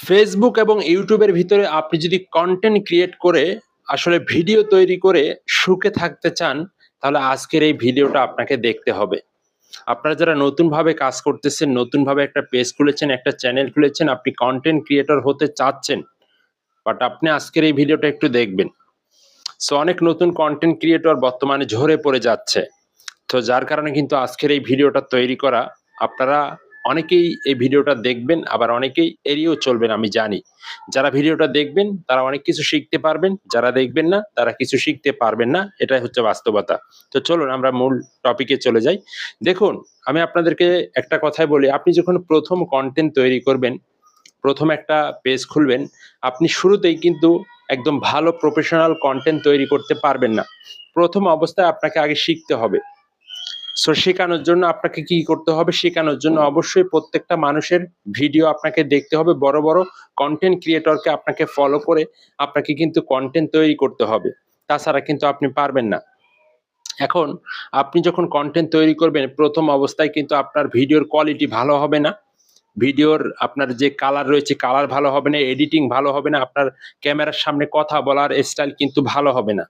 Facebook এবং ইউটিউবের ভিতরে আপনি যদি কন্টেন্ট ক্রিয়েট করে আসলে ভিডিও তৈরি করে সুখে থাকতে চান, তাহলে আজকের এই ভিডিওটা আপনাকে দেখতে হবে। আপনারা যারা নতুনভাবে কাজ করতেছেন, নতুনভাবে একটা পেজ খুলেছেন, একটা চ্যানেল খুলেছেন, আপনি কন্টেন্ট ক্রিয়েটর হতে চাচ্ছেন, বাট আপনি আজকের এই ভিডিওটা একটু দেখবেন। সো অনেক নতুন কন্টেন্ট ক্রিয়েটর বর্তমানে ঝরে পড়ে যাচ্ছে। তো যার কারণে কিন্তু আজকের এই ভিডিওটা তৈরি করা। আপনারা অনেকেই এই ভিডিওটা দেখবেন, আবার অনেকেই এড়িয়েও চলবেন আমি জানি। যারা ভিডিওটা দেখবেন তারা অনেক কিছু শিখতে পারবেন, যারা দেখবেন না তারা কিছু শিখতে পারবেন না। এটাই হচ্ছে বাস্তবতা। তো চলুন আমরা মূল টপিকে চলে যাই। দেখুন, আমি আপনাদেরকে একটা কথাই বলি, আপনি যখন ১ম কনটেন্ট তৈরি করবেন, ১ম একটা পেজ খুলবেন, আপনি শুরুতেই কিন্তু একদম ভালো প্রফেশনাল কনটেন্ট তৈরি করতে পারবেন না। ১ম অবস্থায় আপনাকে আগে শিখতে হবে। সো শেখানোর জন্য আপনাকে কি করতে হবে? শেখানোর জন্য অবশ্যই প্রত্যেকটা মানুষের ভিডিও আপনাকে দেখতে হবে। বড়, বড় কনটেন্ট ক্রিয়েটরকে আপনাকে ফলো করে আপনাকে কিন্তু কনটেন্ট তৈরি করতে হবে। তাছাড়া কিন্তু আপনি পারবেন না। এখন আপনি যখন কনটেন্ট তৈরি করবেন, ১ম অবস্থায় কিন্তু আপনার ভিডিওর কোয়ালিটি ভালো হবে না। ভিডিওর আপনার যে কালার রয়েছে, কালার ভালো হবে না, এডিটিং ভালো হবে না, আপনার ক্যামেরার সামনে কথা বলার স্টাইল কিন্তু ভালো হবে না।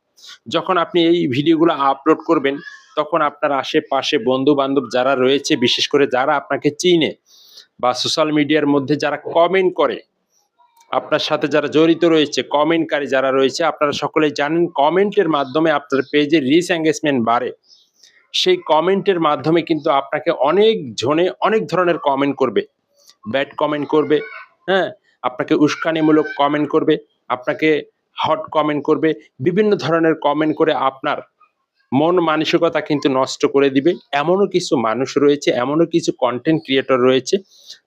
যখন আপনি এই ভিডিওগুলো আপলোড করবেন, তখন আপনার আশেপাশে বন্ধু-বান্ধব যারা রয়েছে, বিশেষ করে যারা আপনাকে চিনে বা সোশ্যাল মিডিয়ার মধ্যে যারা কমেন্ট করে, আপনার সাথে যারা জড়িত রয়েছে, কমেন্টকারী যারা রয়েছে, আপনারা সকলেই জানেন কমেন্টের মাধ্যমে আপনার পেজের রিচ এনগেজমেন্ট বাড়ে। সেই কমেন্টের মাধ্যমে কিন্তু আপনাকে অনেক জনে অনেক ধরনের কমেন্ট করবে। ব্যাড কমেন্ট করবে, হ্যাঁ? আপনাকে উস্কানিমূলক কমেন্ট করবে, আপনাকে হট কমেন্ট করবে। বিভিন্ন ধরনের কমেন্ট করে আপনার মন মানসিকতা কিন্তু নষ্ট করে দিবে। এমনও কিছু মানুষ রয়েছে, এমনও কিছু কনটেন্ট ক্রিয়েটর রয়েছে,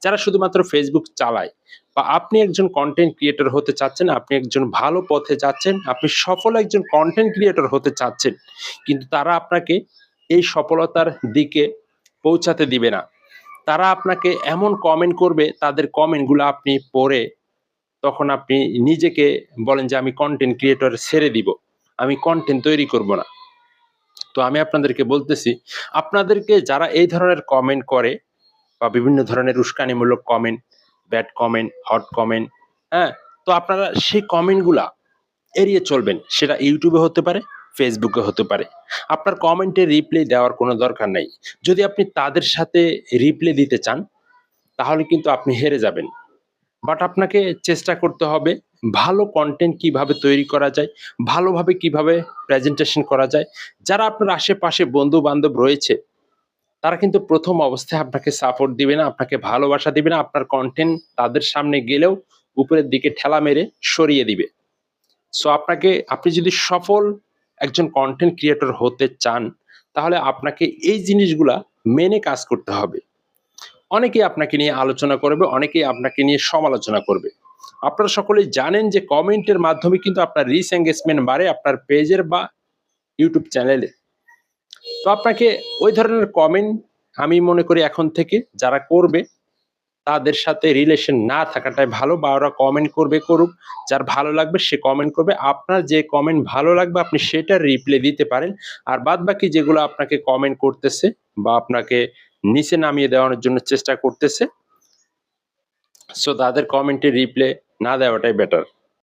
যারা শুধুমাত্র ফেসবুক চালায়। বা আপনি একজন কনটেন্ট ক্রিয়েটর হতে চাচ্ছেন, আপনি একজন ভালো পথে যাচ্ছেন, আপনি সফল একজন কনটেন্ট ক্রিয়েটর হতে চাচ্ছেন। কিন্তু তারা আপনাকে এই সফলতার দিকে পৌঁছাতে দিবে না। তারা আপনাকে এমন কমেন্ট করবে, তাদের কমেন্টগুলো আপনি পড়ে তখন আপনি নিজেকে বলেন যে, "আমি কনটেন্ট ক্রিয়েটর ছেড়ে দিব। আমি কনটেন্ট তৈরি করব না।" তো আমি আপনাদেরকে বলতেছি, আপনাদেরকে যারা এই ধরনের কমেন্ট করে বা বিভিন্ন ধরনের উস্কানিমূলক comment, bad comment, hot comment, হ্যাঁ? তো আপনারা সেই কমেন্টগুলা এড়িয়ে চলবেন। সেটা ইউটিউবে হতে পারে, ফেসবুকে হতে পারে। আপনার কমেন্টে রিপ্লাই দেওয়ার কোনো দরকার নাই। যদি আপনি তাদের সাথে রিপ্লাই দিতে চান, তাহলে কিন্তু আপনি হেরে যাবেন। বাট আপনাকে চেষ্টা করতে হবে ভালো কনটেন্ট কিভাবে তৈরি করা যায়, ভালোভাবে কিভাবে প্রেজেন্টেশন করা যায়। যারা আপনার আশেপাশে বন্ধু-বান্ধব রয়েছে, তারা কিন্তু ১ম অবস্থায় আপনাকে সাপোর্ট দিবে না, আপনাকে ভালোবাসা দিবে না। আপনার কনটেন্ট তাদের সামনে গেলেও উপরের দিকে ঠেলা মেরে সরিয়ে দিবে। সো আপনি যদি সফল একজন কনটেন্ট ক্রিয়েটর হতে চান, তাহলে আপনাকে এই জিনিসগুলা মেনে কাজ করতে হবে। অনেকেই আপনাকে নিয়ে আলোচনা করবে, অনেকেই আপনাকে নিয়ে সমালোচনা করবে। আপনারা সকলেই জানেন যে কমেন্টের মাধ্যমে কিন্তু আপনার রিচ এনগেজমেন্ট বাড়ে আপনার পেজের বা ইউটিউব চ্যানেলে। তো আপনাকে ওই ধরনের কমেন্ট আমি মনে করি এখন থেকে যারা করবে তাদের সাথে রিলেশন না থাকাটাই ভালো, বা ওরা কমেন্ট করবে করুক। যার ভালো লাগবে সে কমেন্ট করবে। আপনার যে কমেন্ট ভালো লাগবে আপনি সেটার রিপ্লাই দিতে পারেন। আর বাদবাকি যেগুলো আপনাকে কমেন্ট করতেছে বা আপনাকে নিচে নামিয়ে দেওয়ানোর জন্য চেষ্টা করতেছে, সো তাদের কমেন্টে রিপ্লাই না দেওয়াটাই বেটার।